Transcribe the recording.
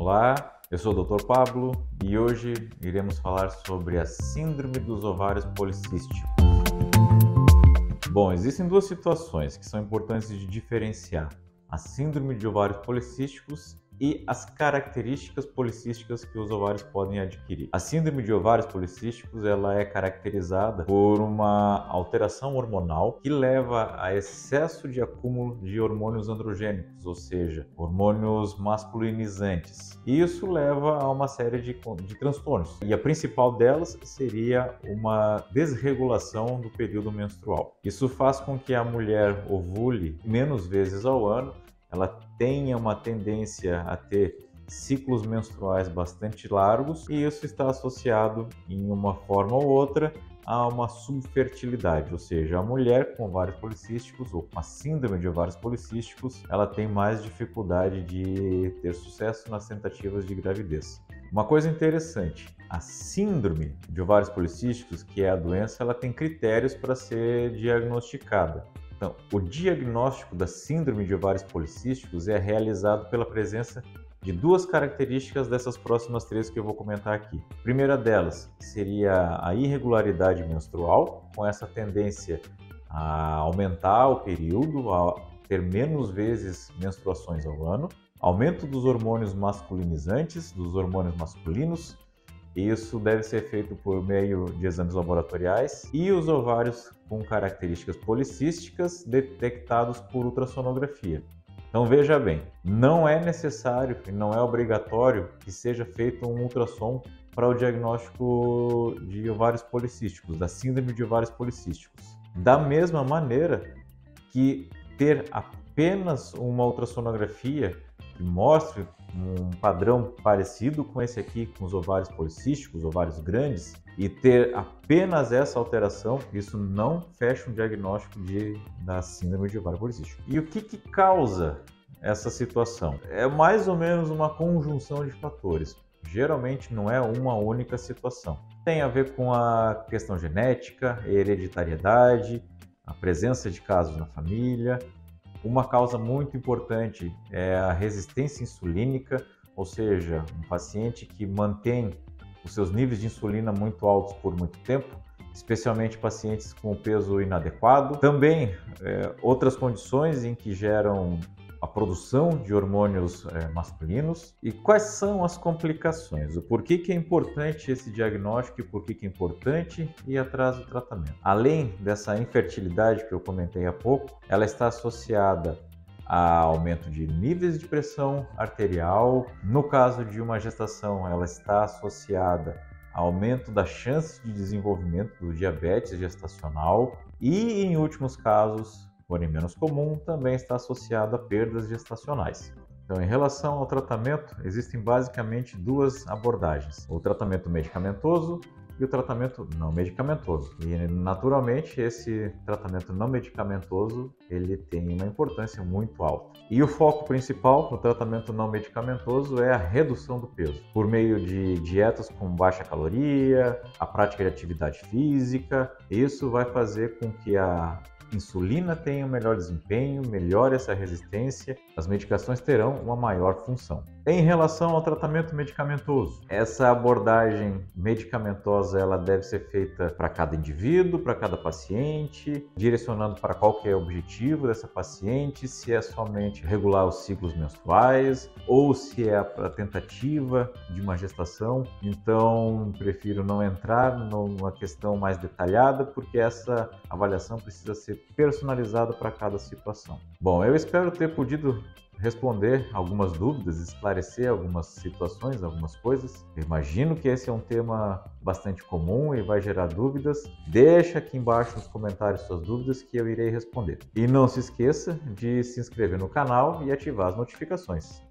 Olá, eu sou o Dr. Pablo e hoje iremos falar sobre a Síndrome dos Ovários Policísticos. Bom, existem duas situações que são importantes de diferenciar: a Síndrome de Ovários Policísticos e as características policísticas que os ovários podem adquirir. A síndrome de ovários policísticos ela é caracterizada por uma alteração hormonal que leva a excesso de acúmulo de hormônios androgênicos, ou seja, hormônios masculinizantes. E isso leva a uma série de transtornos. E a principal delas seria uma desregulação do período menstrual. Isso faz com que a mulher ovule menos vezes ao ano, ela tenha uma tendência a ter ciclos menstruais bastante largos e isso está associado, em uma forma ou outra, a uma subfertilidade, ou seja, a mulher com ovários policísticos ou com a síndrome de ovários policísticos, ela tem mais dificuldade de ter sucesso nas tentativas de gravidez. Uma coisa interessante, a síndrome de ovários policísticos, que é a doença, ela tem critérios para ser diagnosticada. Então, o diagnóstico da síndrome de ovários policísticos é realizado pela presença de duas características dessas próximas três que eu vou comentar aqui. A primeira delas seria a irregularidade menstrual, com essa tendência a aumentar o período, a ter menos vezes menstruações ao ano, aumento dos hormônios masculinizantes, dos hormônios masculinos. Isso deve ser feito por meio de exames laboratoriais e os ovários com características policísticas detectados por ultrassonografia. Então veja bem, não é necessário e não é obrigatório que seja feito um ultrassom para o diagnóstico de ovários policísticos, da síndrome de ovários policísticos. Da mesma maneira que ter apenas uma ultrassonografia que mostre um padrão parecido com esse aqui, com os ovários policísticos, ovários grandes, e ter apenas essa alteração, isso não fecha um diagnóstico da síndrome de ovário policístico. E o que causa essa situação? É mais ou menos uma conjunção de fatores. Geralmente não é uma única situação. Tem a ver com a questão genética, hereditariedade, a presença de casos na família. Uma causa muito importante é a resistência insulínica, ou seja, um paciente que mantém os seus níveis de insulina muito altos por muito tempo, especialmente pacientes com peso inadequado. Também outras condições em que geram a produção de hormônios masculinos. E quais são as complicações? O porquê que é importante esse diagnóstico e por que é importante ir atrás do tratamento. Além dessa infertilidade que eu comentei há pouco, ela está associada a aumento de níveis de pressão arterial. No caso de uma gestação, ela está associada a aumento da chance de desenvolvimento do diabetes gestacional e, em últimos casos, porém menos comum, também está associado a perdas gestacionais. Então, em relação ao tratamento, existem basicamente duas abordagens: o tratamento medicamentoso e o tratamento não medicamentoso. E, naturalmente, esse tratamento não medicamentoso, ele tem uma importância muito alta. E o foco principal no tratamento não medicamentoso é a redução do peso, por meio de dietas com baixa caloria, a prática de atividade física. Isso vai fazer com que a insulina tenha um melhor desempenho, melhore essa resistência, as medicações terão uma maior função. Em relação ao tratamento medicamentoso, essa abordagem medicamentosa ela deve ser feita para cada indivíduo, para cada paciente, direcionando para qual que é o objetivo dessa paciente, se é somente regular os ciclos menstruais ou se é a tentativa de uma gestação. Então, prefiro não entrar numa questão mais detalhada, porque essa avaliação precisa ser personalizada para cada situação. Bom, eu espero ter podido responder algumas dúvidas, esclarecer algumas situações, algumas coisas. Eu imagino que esse é um tema bastante comum e vai gerar dúvidas. Deixa aqui embaixo nos comentários suas dúvidas que eu irei responder. E não se esqueça de se inscrever no canal e ativar as notificações.